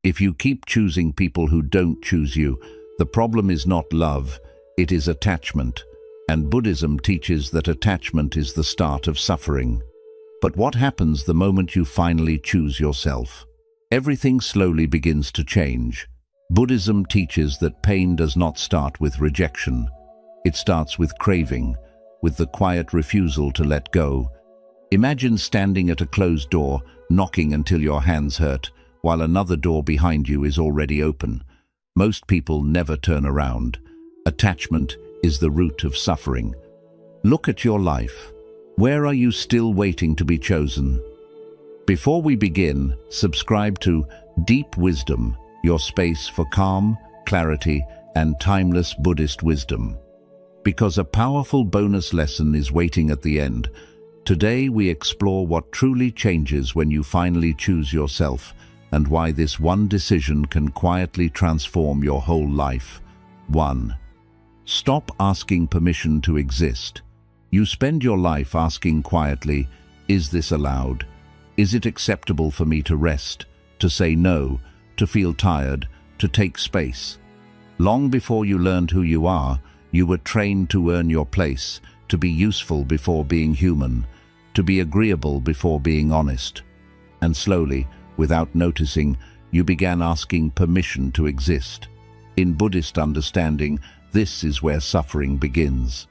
If you keep choosing people who don't choose you, the problem is not love, it is attachment. And Buddhism teaches that attachment is the start of suffering. But what happens the moment you finally choose yourself? Everything slowly begins to change. Buddhism teaches that pain does not start with rejection. It starts with craving, with the quiet refusal to let go. Imagine standing at a closed door, knocking until your hands hurt, while another door behind you is already open. Most people never turn around. Attachment is the root of suffering. Look at your life. Where are you still waiting to be chosen? Before we begin, subscribe to Deep Wisdom, your space for calm, clarity, and timeless Buddhist wisdom. Because a powerful bonus lesson is waiting at the end. Today we explore what truly changes when you finally choose yourself, and why this one decision can quietly transform your whole life. 1. Stop asking permission to exist. You spend your life asking quietly, is this allowed? Is it acceptable for me to rest, to say no, to feel tired, to take space? Long before you learned who you are, you were trained to earn your place, to be useful before being human, to be agreeable before being honest. And slowly, without noticing, you began asking permission to exist. In Buddhist understanding, this is where suffering begins.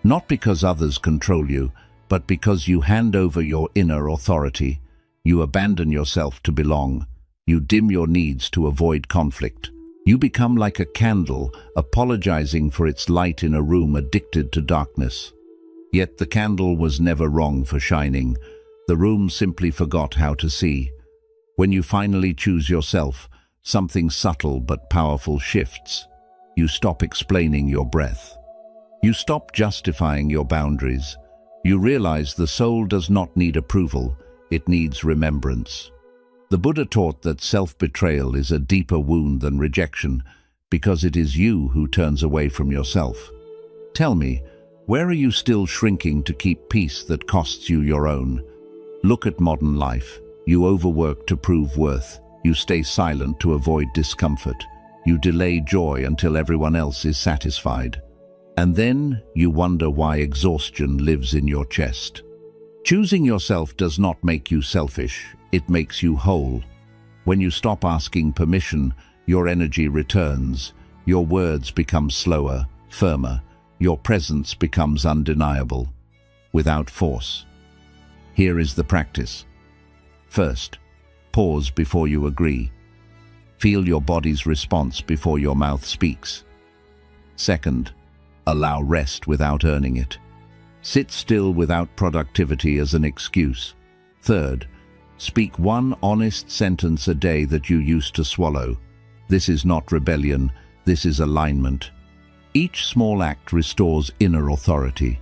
Not because others control you, but because you hand over your inner authority. You abandon yourself to belong. You dim your needs to avoid conflict. You become like a candle, apologizing for its light in a room addicted to darkness. Yet the candle was never wrong for shining. The room simply forgot how to see. When you finally choose yourself, something subtle but powerful shifts. You stop explaining your breath. You stop justifying your boundaries. You realize the soul does not need approval, it needs remembrance. The Buddha taught that self-betrayal is a deeper wound than rejection, because it is you who turns away from yourself. Tell me, where are you still shrinking to keep peace that costs you your own? Look at modern life. You overwork to prove worth. You stay silent to avoid discomfort. You delay joy until everyone else is satisfied. And then you wonder why exhaustion lives in your chest. Choosing yourself does not make you selfish, it makes you whole. When you stop asking permission, your energy returns, your words become slower, firmer, your presence becomes undeniable, without force. Here is the practice. First, pause before you agree. Feel your body's response before your mouth speaks. Second, allow rest without earning it. Sit still without productivity as an excuse. Third, speak one honest sentence a day that you used to swallow. This is not rebellion, this is alignment. Each small act restores inner authority.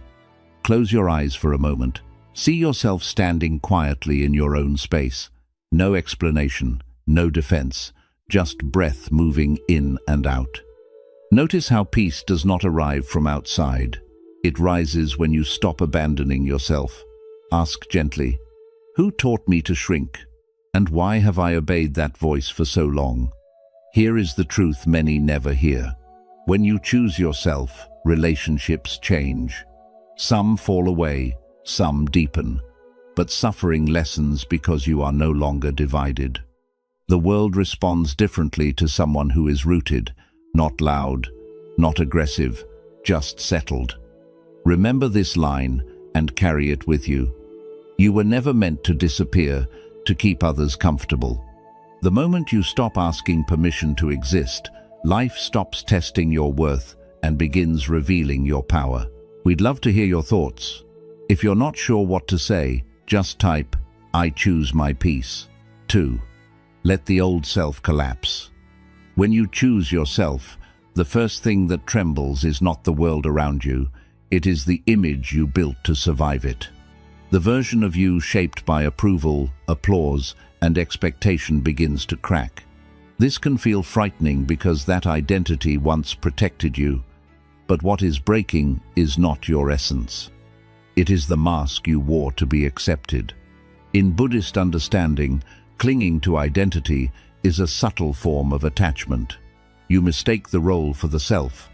Close your eyes for a moment. See yourself standing quietly in your own space. No explanation, no defense, just breath moving in and out. Notice how peace does not arrive from outside. It rises when you stop abandoning yourself. Ask gently, who taught me to shrink? And why have I obeyed that voice for so long? Here is the truth many never hear. When you choose yourself, relationships change. Some fall away, some deepen, but suffering lessens because you are no longer divided. The world responds differently to someone who is rooted, not loud, not aggressive, just settled. Remember this line and carry it with you. You were never meant to disappear, to keep others comfortable. The moment you stop asking permission to exist, life stops testing your worth and begins revealing your power. We'd love to hear your thoughts. If you're not sure what to say, just type, I choose my peace. 2. Let the old self collapse. When you choose yourself, the first thing that trembles is not the world around you, it is the image you built to survive it. The version of you shaped by approval, applause, and expectation begins to crack. This can feel frightening because that identity once protected you. But what is breaking is not your essence. It is the mask you wore to be accepted. In Buddhist understanding, clinging to identity is a subtle form of attachment. You mistake the role for the self.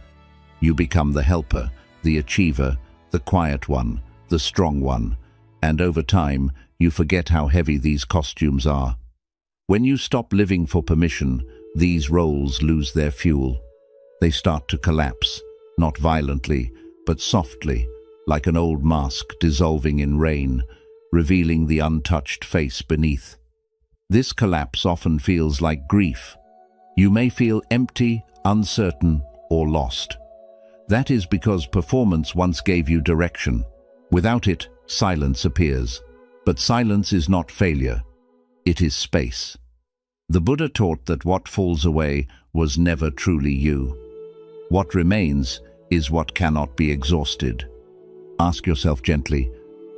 You become the helper, the achiever, the quiet one, the strong one, and over time, you forget how heavy these costumes are. When you stop living for permission, these roles lose their fuel. They start to collapse, not violently, but softly, like an old mask dissolving in rain, revealing the untouched face beneath. This collapse often feels like grief. You may feel empty, uncertain, or lost. That is because performance once gave you direction. Without it, silence appears. But silence is not failure. It is space. The Buddha taught that what falls away was never truly you. What remains is what cannot be exhausted. Ask yourself gently,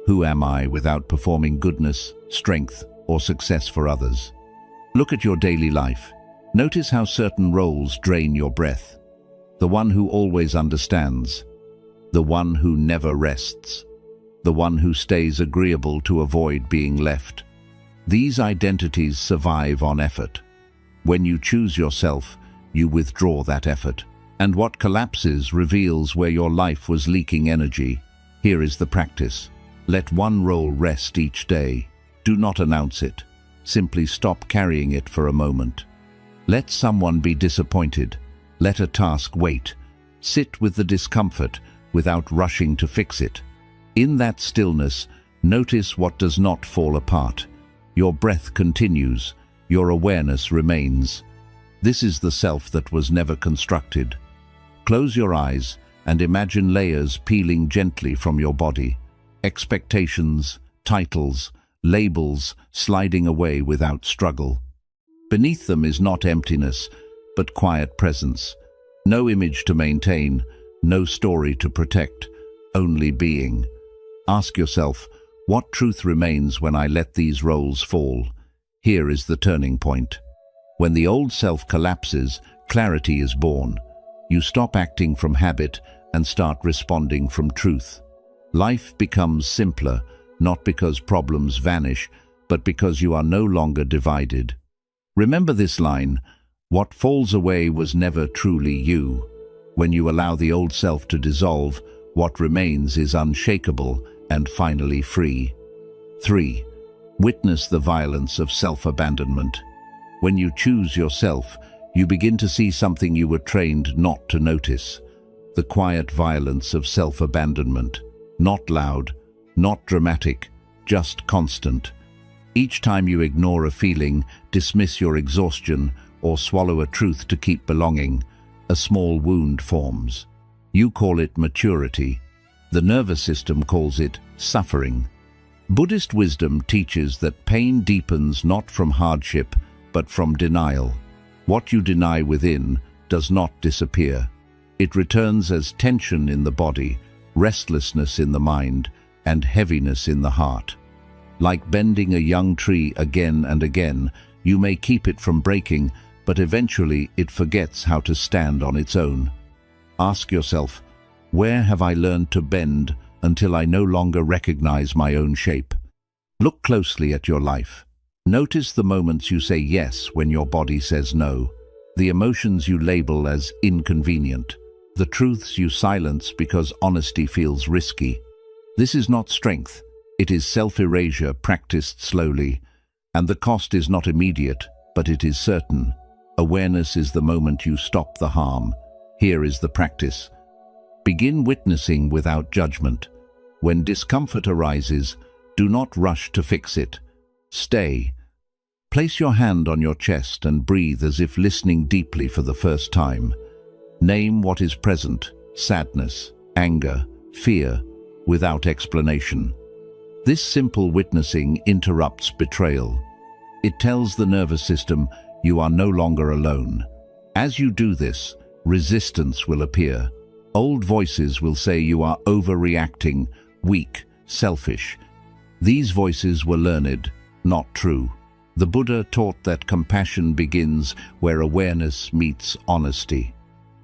who am I without performing goodness, strength, or success for others? Look at your daily life. Notice how certain roles drain your breath. The one who always understands. The one who never rests. The one who stays agreeable to avoid being left. These identities survive on effort. When you choose yourself, you withdraw that effort. And what collapses reveals where your life was leaking energy. Here is the practice. Let one role rest each day. Do not announce it. Simply stop carrying it for a moment. Let someone be disappointed. Let a task wait. Sit with the discomfort without rushing to fix it. In that stillness, notice what does not fall apart. Your breath continues. Your awareness remains. This is the self that was never constructed. Close your eyes and imagine layers peeling gently from your body. Expectations, titles, labels sliding away without struggle. Beneath them is not emptiness, but quiet presence. No image to maintain, no story to protect, only being. Ask yourself, what truth remains when I let these roles fall? Here is the turning point. When the old self collapses, clarity is born. You stop acting from habit and start responding from truth. Life becomes simpler, not because problems vanish, but because you are no longer divided. Remember this line, what falls away was never truly you. When you allow the old self to dissolve, what remains is unshakable and finally free. 3. Witness the violence of self-abandonment. When you choose yourself, you begin to see something you were trained not to notice. The quiet violence of self-abandonment. Not loud, not dramatic, just constant. Each time you ignore a feeling, dismiss your exhaustion, or swallow a truth to keep belonging, a small wound forms. You call it maturity. The nervous system calls it suffering. Buddhist wisdom teaches that pain deepens not from hardship, but from denial. What you deny within does not disappear. It returns as tension in the body, restlessness in the mind, and heaviness in the heart. Like bending a young tree again and again, you may keep it from breaking, but eventually it forgets how to stand on its own. Ask yourself, where have I learned to bend until I no longer recognize my own shape? Look closely at your life. Notice the moments you say yes when your body says no, the emotions you label as inconvenient, the truths you silence because honesty feels risky. This is not strength, it is self-erasure practiced slowly, and the cost is not immediate, but it is certain. Awareness is the moment you stop the harm. Here is the practice. Begin witnessing without judgment. When discomfort arises, do not rush to fix it. Stay. Place your hand on your chest and breathe as if listening deeply for the first time. Name what is present, sadness, anger, fear, without explanation. This simple witnessing interrupts betrayal. It tells the nervous system you are no longer alone. As you do this, resistance will appear. Old voices will say you are overreacting, weak, selfish. These voices were learned, not true. The Buddha taught that compassion begins where awareness meets honesty.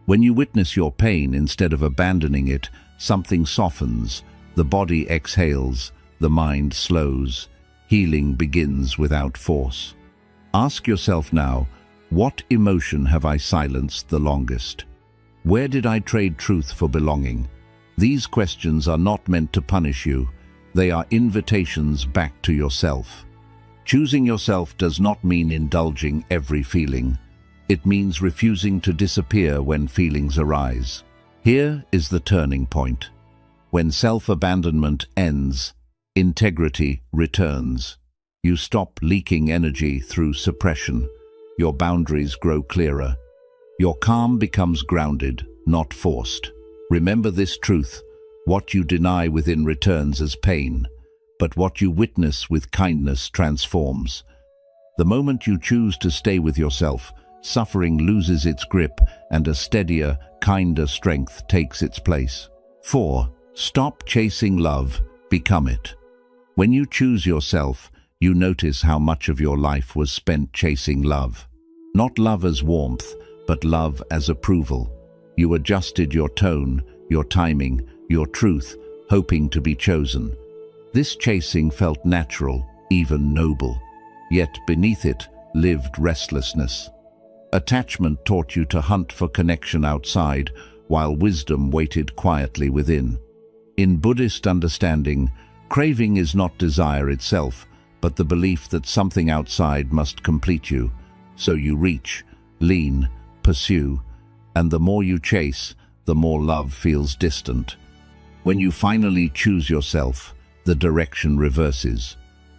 When you witness your pain instead of abandoning it, something softens, the body exhales, the mind slows. Healing begins without force. Ask yourself now, What emotion have I silenced the longest? Where did I trade truth for belonging? These questions are not meant to punish you. They are invitations back to yourself. Choosing yourself does not mean indulging every feeling. It means refusing to disappear when feelings arise. Here is the turning point. When self-abandonment ends, integrity returns. You stop leaking energy through suppression. Your boundaries grow clearer. Your calm becomes grounded, not forced. Remember this truth: what you deny within returns as pain, but what you witness with kindness transforms. The moment you choose to stay with yourself, suffering loses its grip and a steadier, kinder strength takes its place. 4. Stop chasing love, become it. When you choose yourself, you notice how much of your life was spent chasing love. Not love as warmth, but love as approval. You adjusted your tone, your timing, your truth, hoping to be chosen. This chasing felt natural, even noble. Yet beneath it lived restlessness. Attachment taught you to hunt for connection outside, while wisdom waited quietly within. In Buddhist understanding, craving is not desire itself, but the belief that something outside must complete you. So you reach, lean, pursue, and the more you chase, the more love feels distant. When you finally choose yourself, the direction reverses.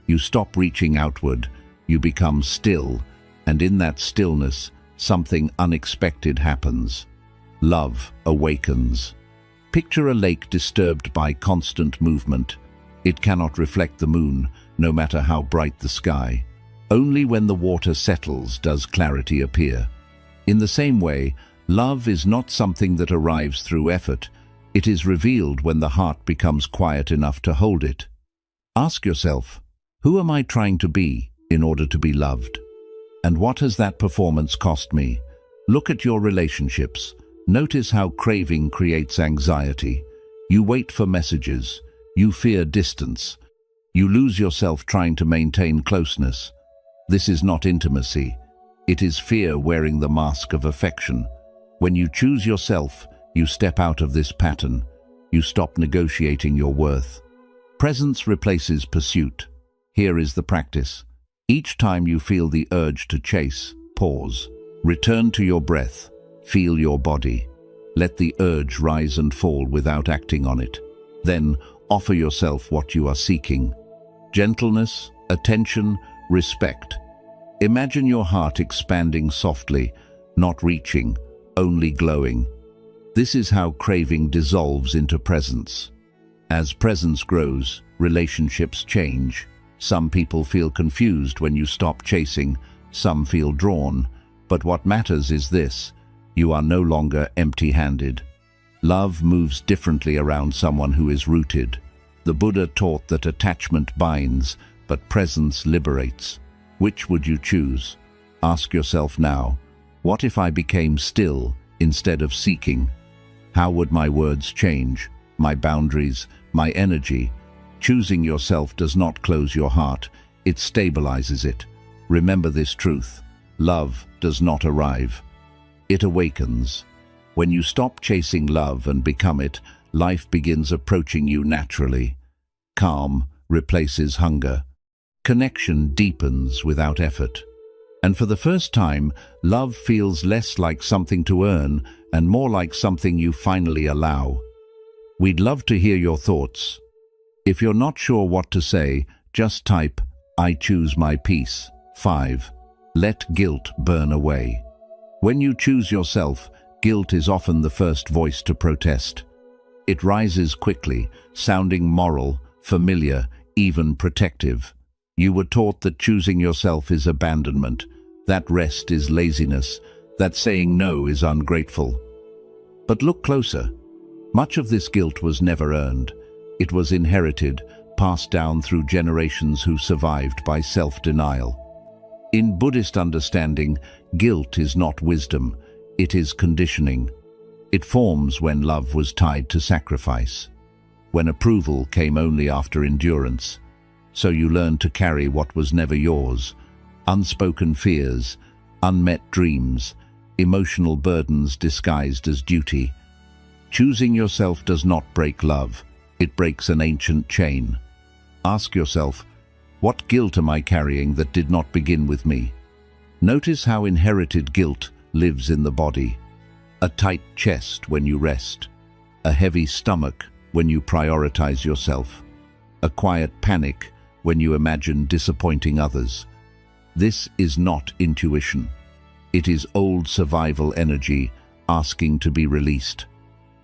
You stop reaching outward, you become still, and in that stillness, something unexpected happens. Love awakens. Picture a lake disturbed by constant movement. It cannot reflect the moon, no matter how bright the sky. Only when the water settles does clarity appear. In the same way, love is not something that arrives through effort. It is revealed when the heart becomes quiet enough to hold it. Ask yourself, who am I trying to be in order to be loved? And what has that performance cost me? Look at your relationships. Notice how craving creates anxiety. You wait for messages. You fear distance. You lose yourself trying to maintain closeness. This is not intimacy. It is fear wearing the mask of affection. When you choose yourself, you step out of this pattern. You stop negotiating your worth. Presence replaces pursuit. Here is the practice. Each time you feel the urge to chase, pause. Return to your breath. Feel your body. Let the urge rise and fall without acting on it. Then offer yourself what you are seeking. Gentleness, attention, respect. Imagine your heart expanding softly, not reaching, only glowing. This is how craving dissolves into presence. As presence grows, relationships change. Some people feel confused when you stop chasing, some feel drawn. But what matters is this: you are no longer empty-handed. Love moves differently around someone who is rooted. The Buddha taught that attachment binds, but presence liberates. Which would you choose? Ask yourself now, what if I became still instead of seeking? How would my words change, my boundaries, my energy? Choosing yourself does not close your heart, it stabilizes it. Remember this truth: love does not arrive. It awakens. When you stop chasing love and become it, life begins approaching you naturally. Calm replaces hunger. Connection deepens without effort. And for the first time, love feels less like something to earn and more like something you finally allow. We'd love to hear your thoughts. If you're not sure what to say, just type, "I choose my peace." 5. Let guilt burn away. When you choose yourself, guilt is often the first voice to protest. It rises quickly, sounding moral, familiar, even protective. You were taught that choosing yourself is abandonment, that rest is laziness, that saying no is ungrateful. But look closer. Much of this guilt was never earned. It was inherited, passed down through generations who survived by self-denial. In Buddhist understanding, guilt is not wisdom, it is conditioning. It forms when love was tied to sacrifice, when approval came only after endurance. So you learn to carry what was never yours, unspoken fears, unmet dreams, emotional burdens disguised as duty. Choosing yourself does not break love, it breaks an ancient chain. Ask yourself, what guilt am I carrying that did not begin with me? Notice how inherited guilt lives in the body. A tight chest when you rest, a heavy stomach when you prioritize yourself, a quiet panic when you imagine disappointing others. This is not intuition. It is old survival energy asking to be released.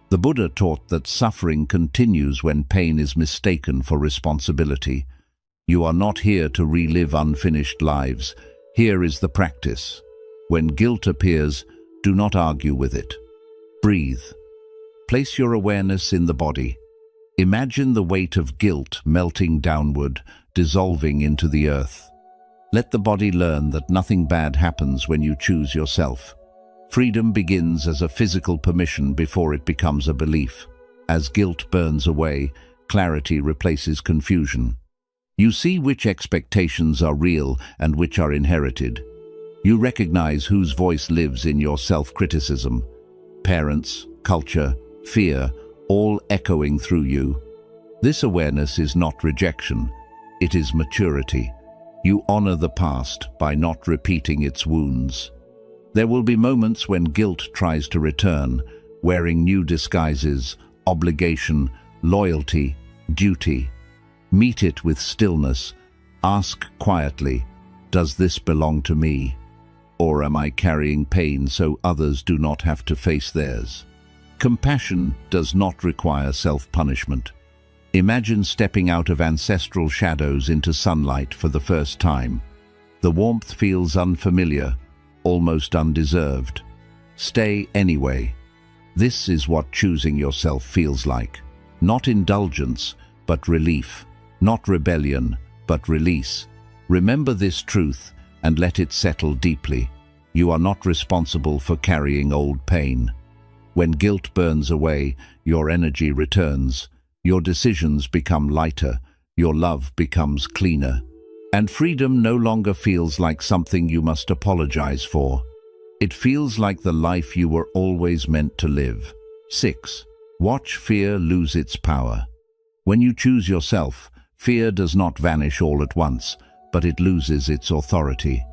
The Buddha taught that suffering continues when pain is mistaken for responsibility. You are not here to relive unfinished lives. Here is the practice. When guilt appears, do not argue with it. Breathe. Place your awareness in the body. Imagine the weight of guilt melting downward, dissolving into the earth. Let the body learn that nothing bad happens when you choose yourself. Freedom begins as a physical permission before it becomes a belief. As guilt burns away, clarity replaces confusion. You see which expectations are real and which are inherited. You recognize whose voice lives in your self-criticism. Parents, culture, fear, all echoing through you. This awareness is not rejection, it is maturity. You honor the past by not repeating its wounds. There will be moments when guilt tries to return, wearing new disguises, obligation, loyalty, duty. Meet it with stillness. Ask quietly, does this belong to me? Or am I carrying pain so others do not have to face theirs? Compassion does not require self-punishment. Imagine stepping out of ancestral shadows into sunlight for the first time. The warmth feels unfamiliar, almost undeserved. Stay anyway. This is what choosing yourself feels like. Not indulgence, but relief. Not rebellion, but release. Remember this truth and let it settle deeply. You are not responsible for carrying old pain. When guilt burns away, your energy returns. Your decisions become lighter. Your love becomes cleaner. And freedom no longer feels like something you must apologize for. It feels like the life you were always meant to live. 6. Watch fear lose its power. When you choose yourself, fear does not vanish all at once, but it loses its authority.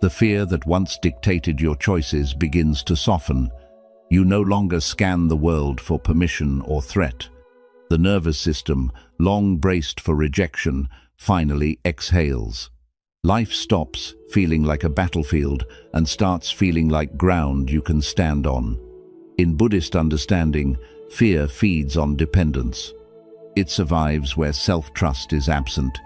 The fear that once dictated your choices begins to soften. You no longer scan the world for permission or threat. The nervous system, long braced for rejection, finally exhales. Life stops feeling like a battlefield and starts feeling like ground you can stand on. In Buddhist understanding, fear feeds on dependence. It survives where self-trust is absent,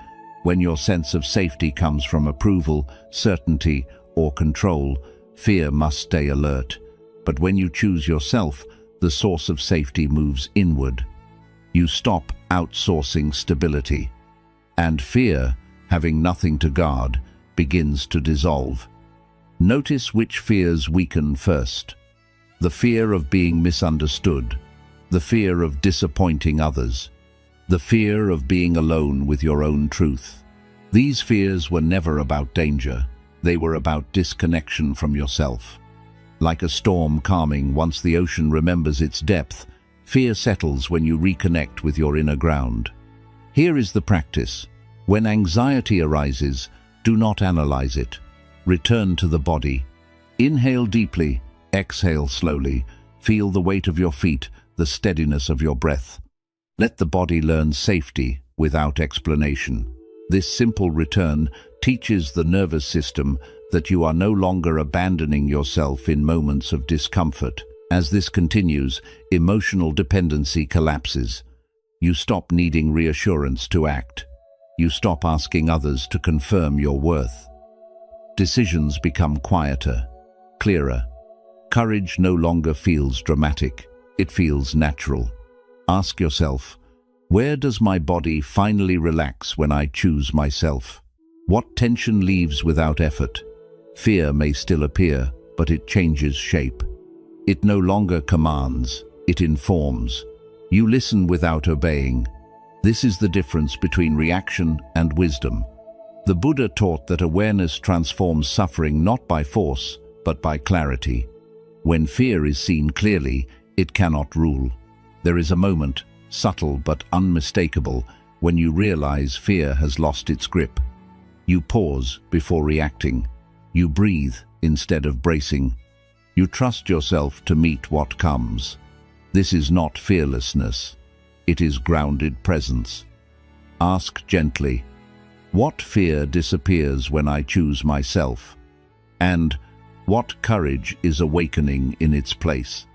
when your sense of safety comes from approval, certainty, or control. Fear must stay alert. But when you choose yourself, the source of safety moves inward. You stop outsourcing stability. And fear, having nothing to guard, begins to dissolve. Notice which fears weaken first. The fear of being misunderstood, the fear of disappointing others, the fear of being alone with your own truth. These fears were never about danger. They were about disconnection from yourself. Like a storm calming once the ocean remembers its depth, fear settles when you reconnect with your inner ground. Here is the practice. When anxiety arises, do not analyze it. Return to the body. Inhale deeply, exhale slowly. Feel the weight of your feet, the steadiness of your breath. Let the body learn safety without explanation. This simple return teaches the nervous system that you are no longer abandoning yourself in moments of discomfort. As this continues, emotional dependency collapses. You stop needing reassurance to act. You stop asking others to confirm your worth. Decisions become quieter, clearer. Courage no longer feels dramatic. It feels natural. Ask yourself, where does my body finally relax when I choose myself? What tension leaves without effort? Fear may still appear, but it changes shape. It no longer commands, it informs. You listen without obeying. This is the difference between reaction and wisdom. The Buddha taught that awareness transforms suffering not by force, but by clarity. When fear is seen clearly, it cannot rule. There is a moment, subtle but unmistakable, when you realize fear has lost its grip. You pause before reacting. You breathe instead of bracing. You trust yourself to meet what comes. This is not fearlessness. It is grounded presence. Ask gently, what fear disappears when I choose myself? And what courage is awakening in its place?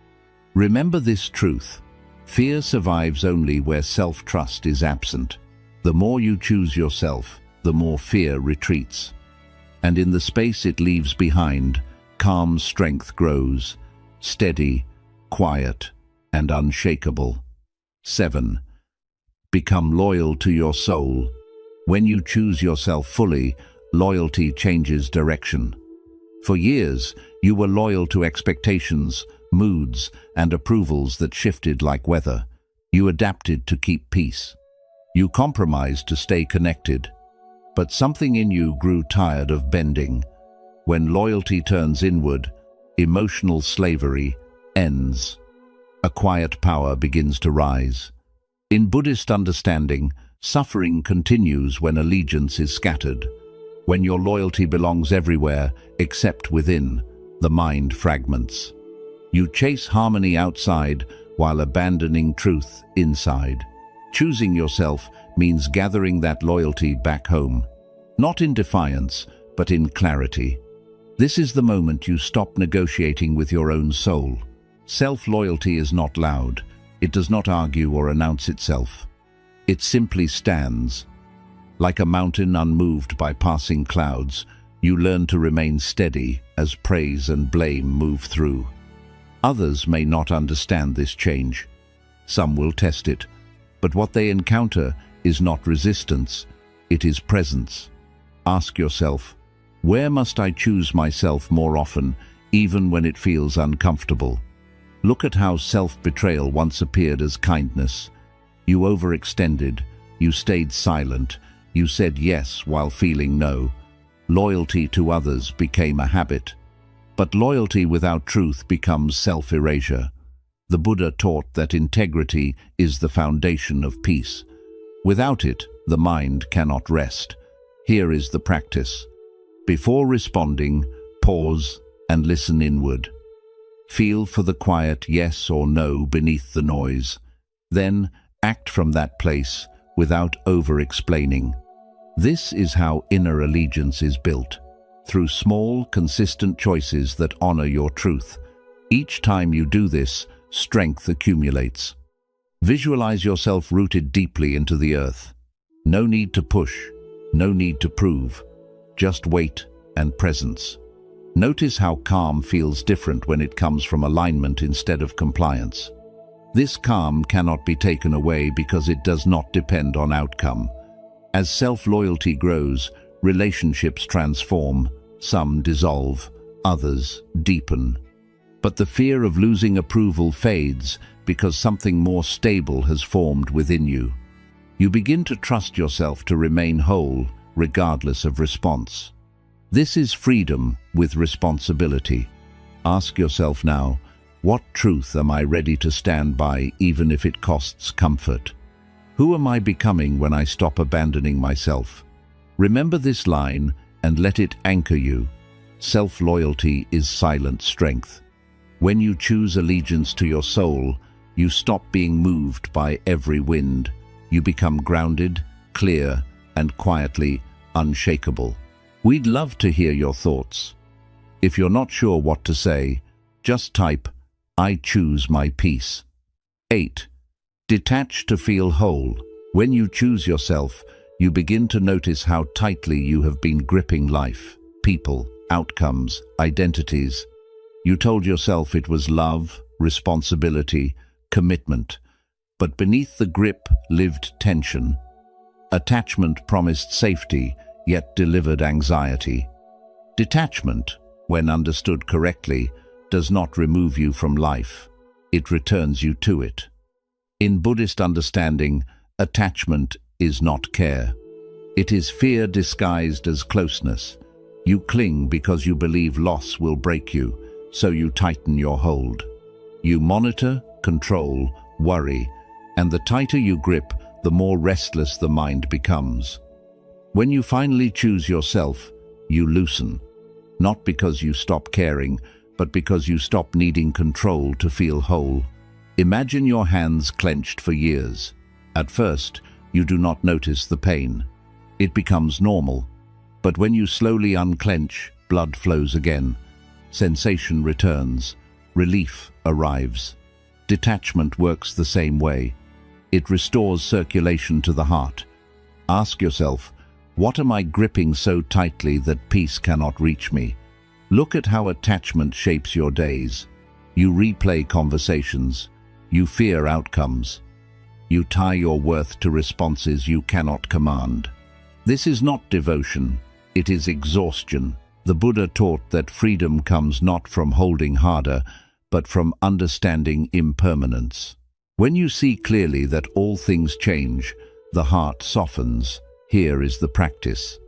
Remember this truth. Fear survives only where self-trust is absent. The more you choose yourself, the more fear retreats. And in the space it leaves behind, calm strength grows, steady, quiet, and unshakable. 7. Become loyal to your soul. When you choose yourself fully, loyalty changes direction. For years, you were loyal to expectations, moods, and approvals that shifted like weather. You adapted to keep peace. You compromised to stay connected. But something in you grew tired of bending. When loyalty turns inward, emotional slavery ends. A quiet power begins to rise. In Buddhist understanding, suffering continues when allegiance is scattered. When your loyalty belongs everywhere except within, the mind fragments. You chase harmony outside while abandoning truth inside. Choosing yourself means gathering that loyalty back home. Not in defiance, but in clarity. This is the moment you stop negotiating with your own soul. Self-loyalty is not loud. It does not argue or announce itself. It simply stands. Like a mountain unmoved by passing clouds, you learn to remain steady as praise and blame move through. Others may not understand this change. Some will test it, but what they encounter is not resistance, it is presence. Ask yourself, where must I choose myself more often, even when it feels uncomfortable? Look at how self-betrayal once appeared as kindness. You overextended, you stayed silent, you said yes while feeling no. Loyalty to others became a habit. But loyalty without truth becomes self-erasure. The Buddha taught that integrity is the foundation of peace. Without it, the mind cannot rest. Here is the practice. Before responding, pause and listen inward. Feel for the quiet yes or no beneath the noise. Then act from that place without over-explaining. This is how inner allegiance is built, through small, consistent choices that honor your truth. Each time you do this, strength accumulates. Visualize yourself rooted deeply into the earth. No need to push, no need to prove, just weight and presence. Notice how calm feels different when it comes from alignment instead of compliance. This calm cannot be taken away because it does not depend on outcome. As self-loyalty grows, relationships transform, some dissolve, others deepen. But the fear of losing approval fades because something more stable has formed within you. You begin to trust yourself to remain whole, regardless of response. This is freedom with responsibility. Ask yourself now, what truth am I ready to stand by even if it costs comfort? Who am I becoming when I stop abandoning myself? Remember this line and let it anchor you. Self-loyalty is silent strength. When you choose allegiance to your soul, you stop being moved by every wind. You become grounded, clear, and quietly unshakable. We'd love to hear your thoughts. If you're not sure what to say, just type, I choose my peace. 8. Detach to feel whole. When you choose yourself, you begin to notice how tightly you have been gripping life, people, outcomes, identities. You told yourself it was love, responsibility, commitment, but beneath the grip lived tension. Attachment promised safety, yet delivered anxiety. Detachment, when understood correctly, does not remove you from life. It returns you to it. In Buddhist understanding, attachment is not care. It is fear disguised as closeness. You cling because you believe loss will break you, so you tighten your hold. You monitor, control, worry, and the tighter you grip, the more restless the mind becomes. When you finally choose yourself, you loosen, not because you stop caring, but because you stop needing control to feel whole. Imagine your hands clenched for years. At first, you do not notice the pain. It becomes normal. But when you slowly unclench, blood flows again. Sensation returns. Relief arrives. Detachment works the same way. It restores circulation to the heart. Ask yourself, what am I gripping so tightly that peace cannot reach me? Look at how attachment shapes your days. You replay conversations. You fear outcomes. You tie your worth to responses you cannot command. This is not devotion. It is exhaustion. The Buddha taught that freedom comes not from holding harder, but from understanding impermanence. When you see clearly that all things change, the heart softens. Here is the practice.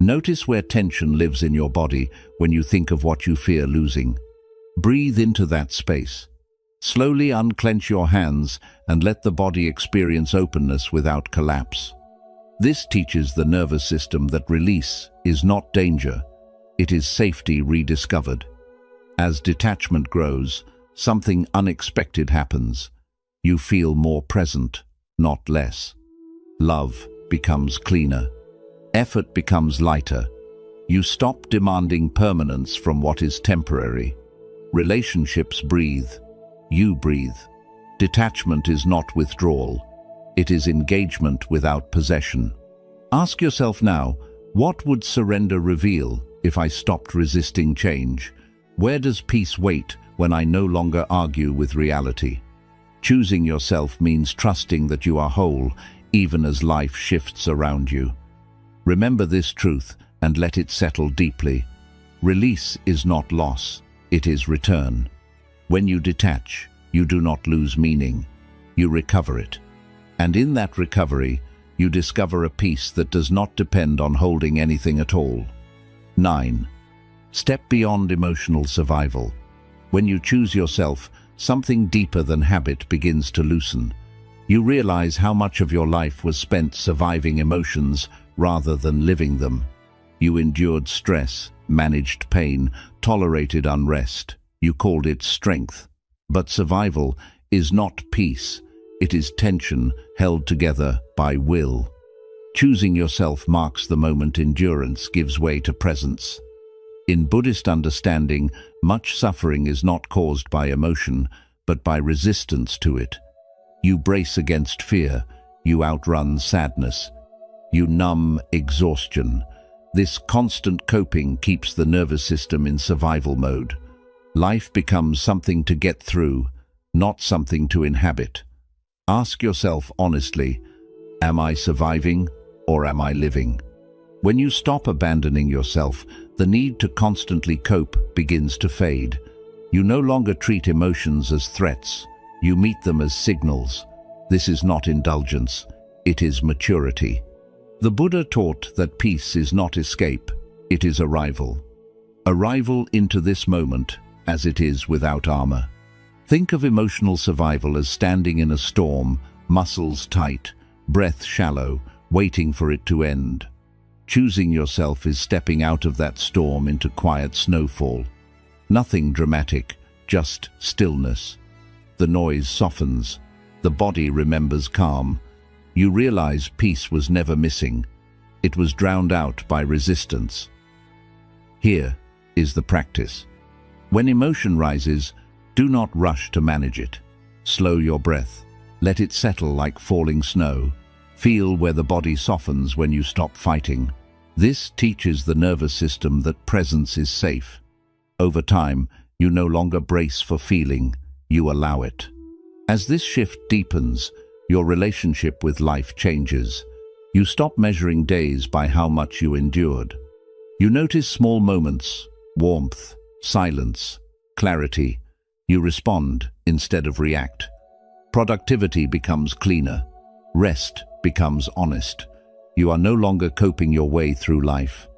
Notice where tension lives in your body when you think of what you fear losing. Breathe into that space. Slowly unclench your hands and let the body experience openness without collapse. This teaches the nervous system that release is not danger, it is safety rediscovered. As detachment grows, something unexpected happens. You feel more present, not less. Love becomes cleaner. Effort becomes lighter. You stop demanding permanence from what is temporary. Relationships breathe. You breathe. Detachment is not withdrawal. It is engagement without possession. Ask yourself now, what would surrender reveal if I stopped resisting change? Where does peace wait when I no longer argue with reality? Choosing yourself means trusting that you are whole, even as life shifts around you. Remember this truth and let it settle deeply. Release is not loss, it is return. When you detach, you do not lose meaning, you recover it. And in that recovery, you discover a peace that does not depend on holding anything at all. 9. Step beyond emotional survival. When you choose yourself, something deeper than habit begins to loosen. You realize how much of your life was spent surviving emotions rather than living them. You endured stress, managed pain, tolerated unrest. You called it strength. But survival is not peace. It is tension held together by will. Choosing yourself marks the moment endurance gives way to presence. In Buddhist understanding, much suffering is not caused by emotion, but by resistance to it. You brace against fear, you outrun sadness, you numb exhaustion. This constant coping keeps the nervous system in survival mode. Life becomes something to get through, not something to inhabit. Ask yourself honestly, am I surviving or am I living? When you stop abandoning yourself, the need to constantly cope begins to fade. You no longer treat emotions as threats, you meet them as signals. This is not indulgence, it is maturity. The Buddha taught that peace is not escape, it is arrival. Arrival into this moment, as it is without armor. Think of emotional survival as standing in a storm, muscles tight, breath shallow, waiting for it to end. Choosing yourself is stepping out of that storm into quiet snowfall. Nothing dramatic, just stillness. The noise softens. The body remembers calm. You realize peace was never missing. It was drowned out by resistance. Here is the practice. When emotion rises, do not rush to manage it. Slow your breath. Let it settle like falling snow. Feel where the body softens when you stop fighting. This teaches the nervous system that presence is safe. Over time, you no longer brace for feeling, you allow it. As this shift deepens, your relationship with life changes. You stop measuring days by how much you endured. You notice small moments, warmth, silence, clarity. You respond instead of react. Productivity becomes cleaner. Rest becomes honest. You are no longer coping your way through life.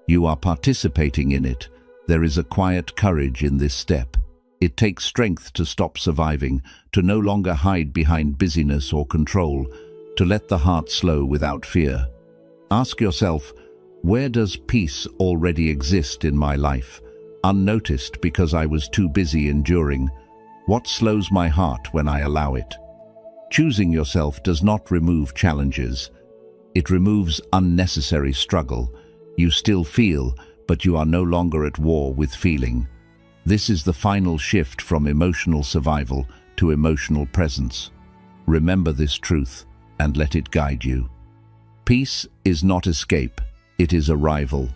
You are participating in it. There is a quiet courage in this step. It takes strength to stop surviving, to no longer hide behind busyness or control, to let the heart slow without fear. Ask yourself, where does peace already exist in my life, unnoticed because I was too busy enduring? What slows my heart when I allow it? Choosing yourself does not remove challenges. It removes unnecessary struggle. You still feel, but you are no longer at war with feeling. This is the final shift from emotional survival to emotional presence. Remember this truth and let it guide you. Peace is not escape, it is arrival.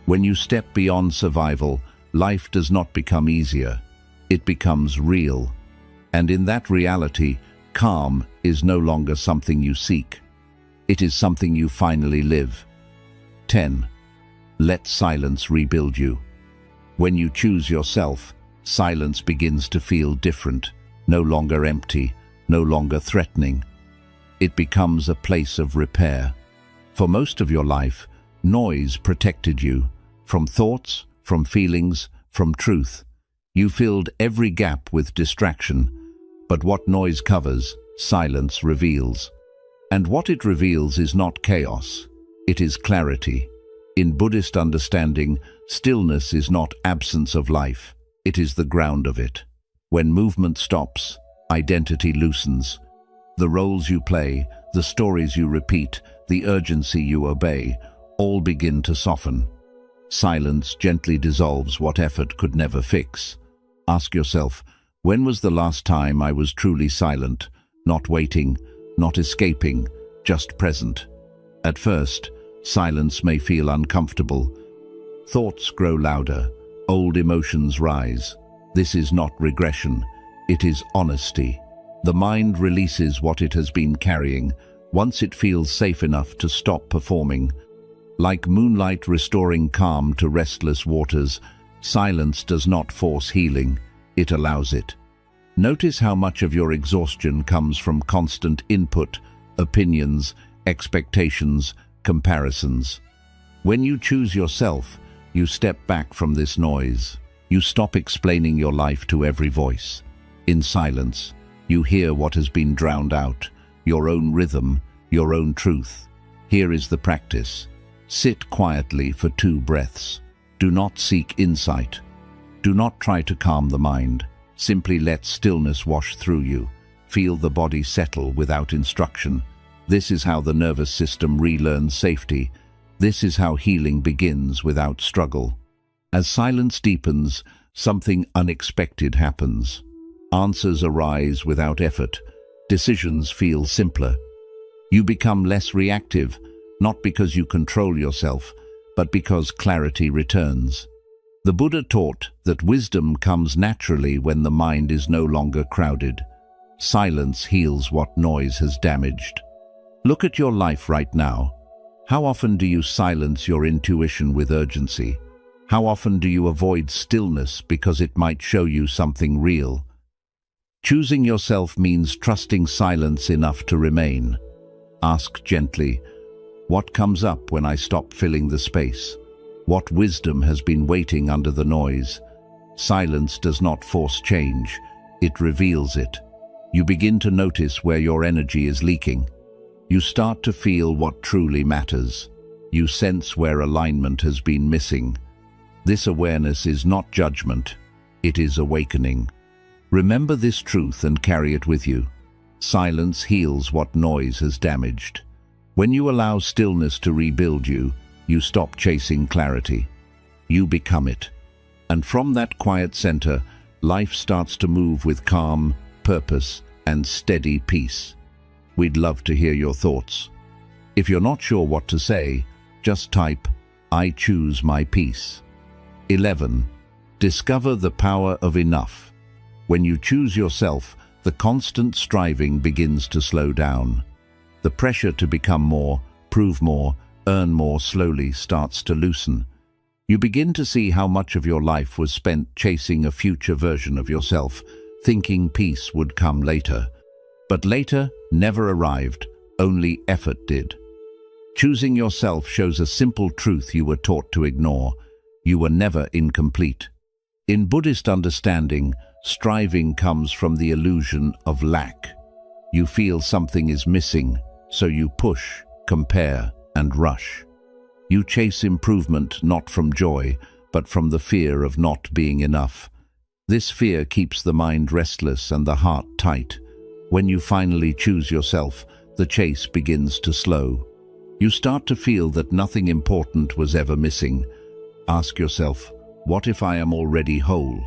When you step beyond survival, life does not become easier, it becomes real. And in that reality, calm is no longer something you seek. It is something you finally live. 10. Let silence rebuild you. When you choose yourself, silence begins to feel different, no longer empty, no longer threatening. It becomes a place of repair. For most of your life, noise protected you, from thoughts, from feelings, from truth. You filled every gap with distraction, but what noise covers, silence reveals. And what it reveals is not chaos, it is clarity. In Buddhist understanding, stillness is not absence of life, it is the ground of it. When movement stops, identity loosens. The roles you play, the stories you repeat, the urgency you obey, all begin to soften. Silence gently dissolves what effort could never fix. Ask yourself, when was the last time I was truly silent, not waiting, not escaping, just present? At first, silence may feel uncomfortable. Thoughts grow louder, old emotions rise. This is not regression, it is honesty. The mind releases what it has been carrying, once it feels safe enough to stop performing. Like moonlight restoring calm to restless waters, silence does not force healing, it allows it. Notice how much of your exhaustion comes from constant input, opinions, expectations, comparisons. When you choose yourself, you step back from this noise. You stop explaining your life to every voice. In silence, you hear what has been drowned out, your own rhythm, your own truth. Here is the practice. Sit quietly for 2 breaths. Do not seek insight. Do not try to calm the mind. Simply let stillness wash through you. Feel the body settle without instruction. This is how the nervous system relearns safety. This is how healing begins without struggle. As silence deepens, something unexpected happens. Answers arise without effort. Decisions feel simpler. You become less reactive, not because you control yourself, but because clarity returns. The Buddha taught that wisdom comes naturally when the mind is no longer crowded. Silence heals what noise has damaged. Look at your life right now. How often do you silence your intuition with urgency? How often do you avoid stillness because it might show you something real? Choosing yourself means trusting silence enough to remain. Ask gently, what comes up when I stop filling the space? What wisdom has been waiting under the noise? Silence does not force change, it reveals it. You begin to notice where your energy is leaking. You start to feel what truly matters. You sense where alignment has been missing. This awareness is not judgment, it is awakening. Remember this truth and carry it with you. Silence heals what noise has damaged. When you allow stillness to rebuild you, you stop chasing clarity. You become it. And from that quiet center, life starts to move with calm, purpose, and steady peace. We'd love to hear your thoughts. If you're not sure what to say, just type, I choose my peace. 11. Discover the power of enough. When you choose yourself, the constant striving begins to slow down. The pressure to become more, prove more, earn more slowly starts to loosen. You begin to see how much of your life was spent chasing a future version of yourself, thinking peace would come later. But later never arrived, only effort did. Choosing yourself shows a simple truth you were taught to ignore. You were never incomplete. In Buddhist understanding, striving comes from the illusion of lack. You feel something is missing, so you push, compare, and rush. You chase improvement not from joy, but from the fear of not being enough. This fear keeps the mind restless and the heart tight. When you finally choose yourself, the chase begins to slow. You start to feel that nothing important was ever missing. Ask yourself, what if I am already whole?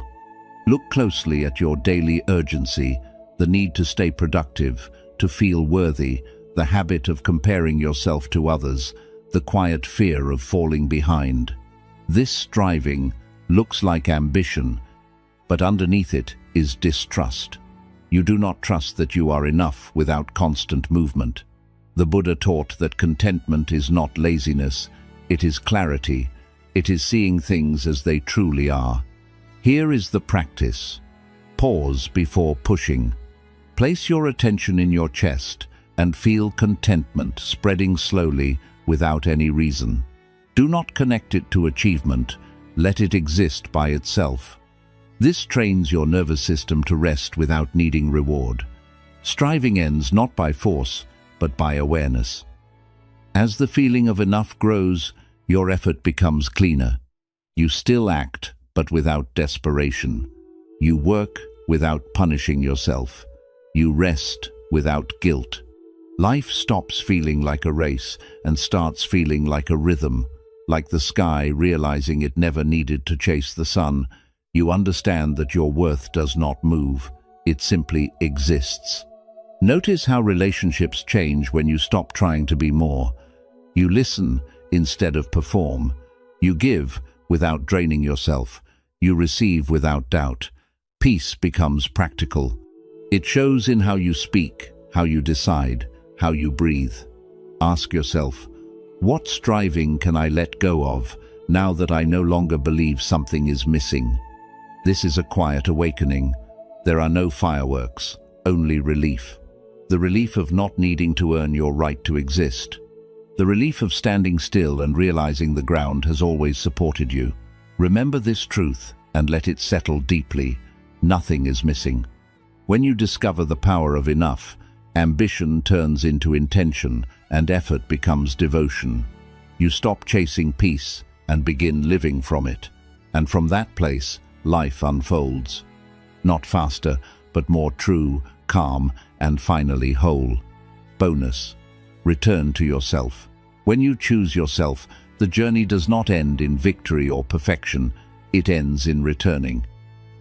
Look closely at your daily urgency, the need to stay productive, to feel worthy, the habit of comparing yourself to others, the quiet fear of falling behind. This striving looks like ambition, but underneath it is distrust. You do not trust that you are enough without constant movement. The Buddha taught that contentment is not laziness, it is clarity. It is seeing things as they truly are. Here is the practice. Pause before pushing. Place your attention in your chest and feel contentment spreading slowly without any reason. Do not connect it to achievement. Let it exist by itself. This trains your nervous system to rest without needing reward. Striving ends not by force, but by awareness. As the feeling of enough grows, your effort becomes cleaner. You still act, but without desperation. You work without punishing yourself. You rest without guilt. Life stops feeling like a race and starts feeling like a rhythm, like the sky realizing it never needed to chase the sun. You understand that your worth does not move, it simply exists. Notice how relationships change when you stop trying to be more. You listen instead of perform. You give without draining yourself. You receive without doubt. Peace becomes practical. It shows in how you speak, how you decide, how you breathe. Ask yourself, what striving can I let go of now that I no longer believe something is missing? This is a quiet awakening. There are no fireworks, only relief. The relief of not needing to earn your right to exist. The relief of standing still and realizing the ground has always supported you. Remember this truth and let it settle deeply. Nothing is missing. When you discover the power of enough, ambition turns into intention and effort becomes devotion. You stop chasing peace and begin living from it. And from that place, life unfolds. Not faster, but more true, calm, and finally whole. Bonus: return to yourself. When you choose yourself, the journey does not end in victory or perfection, it ends in returning.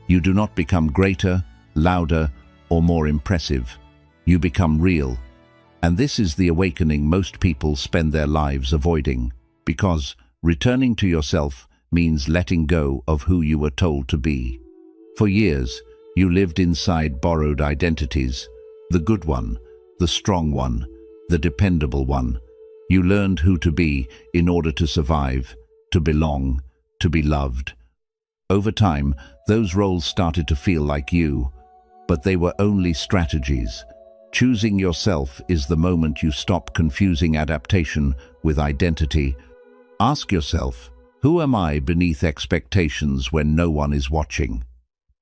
You do not become greater, louder, or more impressive. You become real. And this is the awakening most people spend their lives avoiding, because returning to yourself means letting go of who you were told to be. For years, you lived inside borrowed identities, the good one, the strong one, the dependable one. You learned who to be in order to survive, to belong, to be loved. Over time, those roles started to feel like you, but they were only strategies. Choosing yourself is the moment you stop confusing adaptation with identity. Ask yourself, who am I beneath expectations when no one is watching?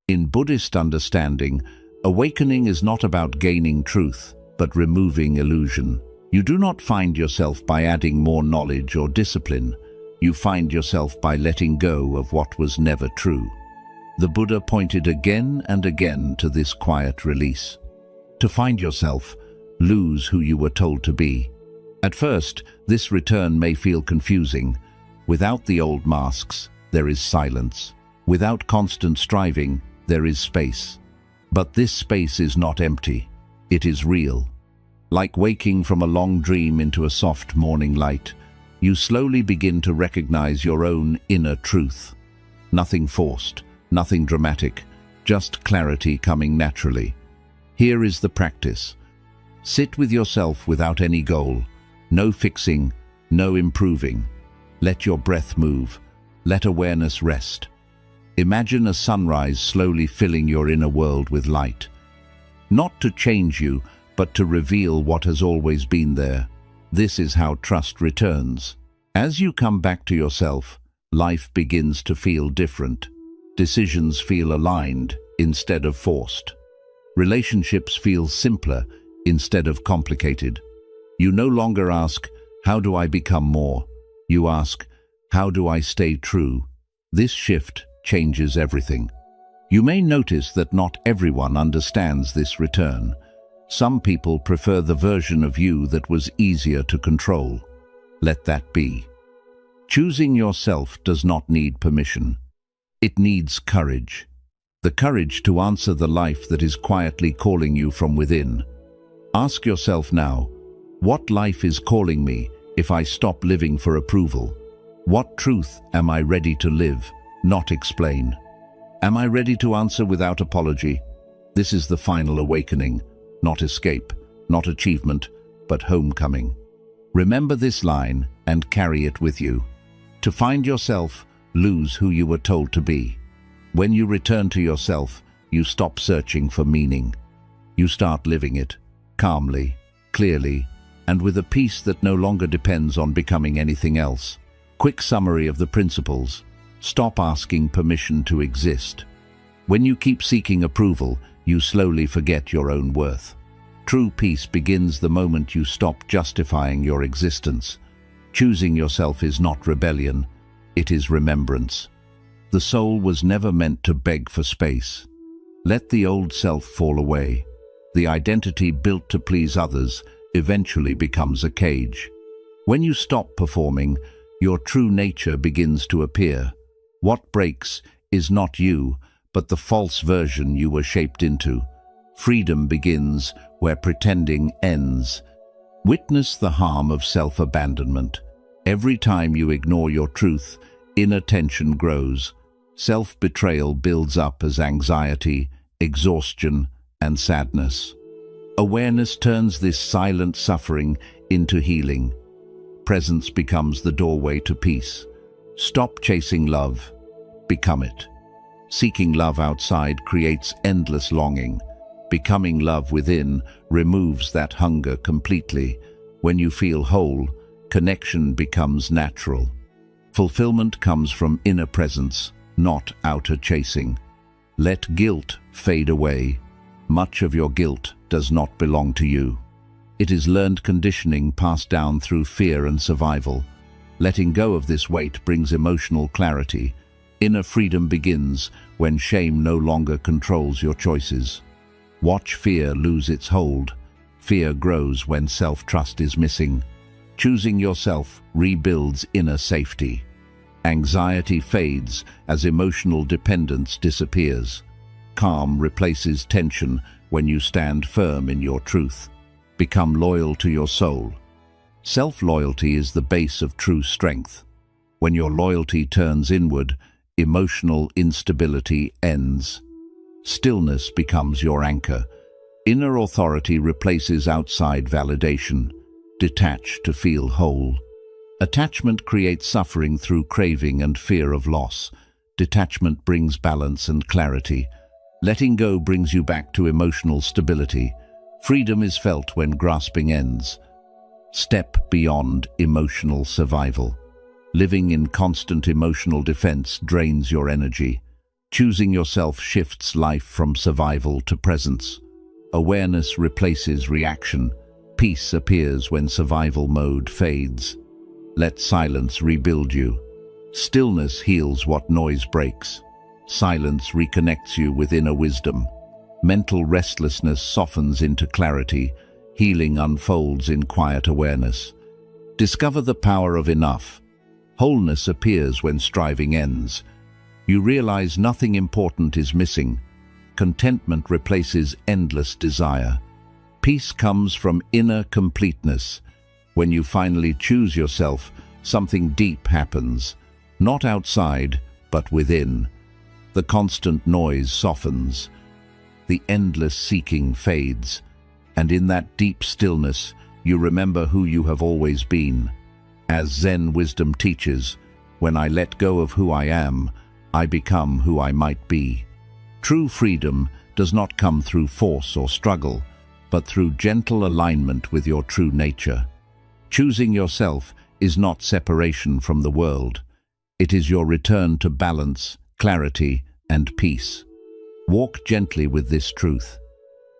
In Buddhist understanding, awakening is not about gaining truth, but removing illusion. You do not find yourself by adding more knowledge or discipline. You find yourself by letting go of what was never true. The Buddha pointed again and again to this quiet release. To find yourself, lose who you were told to be. At first, this return may feel confusing. Without the old masks, there is silence. Without constant striving, there is space. But this space is not empty. It is real. Like waking from a long dream into a soft morning light, you slowly begin to recognize your own inner truth. Nothing forced, nothing dramatic, just clarity coming naturally. Here is the practice. Sit with yourself without any goal. No fixing, no improving. Let your breath move. Let awareness rest. Imagine a sunrise slowly filling your inner world with light. Not to change you, but to reveal what has always been there. This is how trust returns. As you come back to yourself, life begins to feel different. Decisions feel aligned instead of forced. Relationships feel simpler instead of complicated. You no longer ask, "How do I become more?" You ask, "How do I stay true?" This shift changes everything. You may notice that not everyone understands this return. Some people prefer the version of you that was easier to control. Let that be. Choosing yourself does not need permission. It needs courage. The courage to answer the life that is quietly calling you from within. Ask yourself now, what life is calling me if I stop living for approval? What truth am I ready to live, not explain? Am I ready to answer without apology? This is the final awakening, not escape, not achievement, but homecoming. Remember this line and carry it with you. To find yourself, lose who you were told to be. When you return to yourself, you stop searching for meaning. You start living it, calmly, clearly, and with a peace that no longer depends on becoming anything else. Quick summary of the principles. Stop asking permission to exist. When you keep seeking approval, you slowly forget your own worth. True peace begins the moment you stop justifying your existence. Choosing yourself is not rebellion, it is remembrance. The soul was never meant to beg for space. Let the old self fall away. The identity built to please others eventually becomes a cage. When you stop performing, your true nature begins to appear. What breaks is not you, but the false version you were shaped into. Freedom begins where pretending ends. Witness the harm of self-abandonment. Every time you ignore your truth, inner tension grows. Self-betrayal builds up as anxiety, exhaustion, and sadness. Awareness turns this silent suffering into healing. Presence becomes the doorway to peace. Stop chasing love, become it. Seeking love outside creates endless longing. Becoming love within removes that hunger completely. When you feel whole, connection becomes natural. Fulfillment comes from inner presence, not outer chasing. Let guilt fade away. Much of your guilt does not belong to you. It is learned conditioning passed down through fear and survival. Letting go of this weight brings emotional clarity. Inner freedom begins when shame no longer controls your choices. Watch fear lose its hold. Fear grows when self-trust is missing. Choosing yourself rebuilds inner safety. Anxiety fades as emotional dependence disappears. Calm replaces tension when you stand firm in your truth. Become loyal to your soul. Self-loyalty is the base of true strength. When your loyalty turns inward, emotional instability ends. Stillness becomes your anchor. Inner authority replaces outside validation. Detach to feel whole. Attachment creates suffering through craving and fear of loss. Detachment brings balance and clarity. Letting go brings you back to emotional stability. Freedom is felt when grasping ends. Step beyond emotional survival. Living in constant emotional defense drains your energy. Choosing yourself shifts life from survival to presence. Awareness replaces reaction. Peace appears when survival mode fades. Let silence rebuild you. Stillness heals what noise breaks. Silence reconnects you with inner wisdom. Mental restlessness softens into clarity. Healing unfolds in quiet awareness. Discover the power of enough. Wholeness appears when striving ends. You realize nothing important is missing. Contentment replaces endless desire. Peace comes from inner completeness. When you finally choose yourself, something deep happens. Not outside, but within. The constant noise softens. The endless seeking fades. And in that deep stillness, you remember who you have always been. As Zen wisdom teaches, when I let go of who I am, I become who I might be. True freedom does not come through force or struggle, but through gentle alignment with your true nature. Choosing yourself is not separation from the world. It is your return to balance, clarity, and peace. Walk gently with this truth.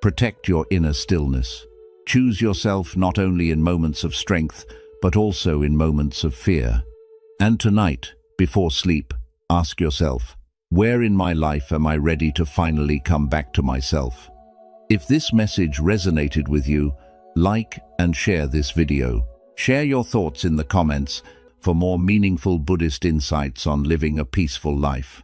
Protect your inner stillness. Choose yourself not only in moments of strength, but also in moments of fear. And tonight, before sleep, ask yourself, where in my life am I ready to finally come back to myself? If this message resonated with you, like and share this video. Share your thoughts in the comments for more meaningful Buddhist insights on living a peaceful life.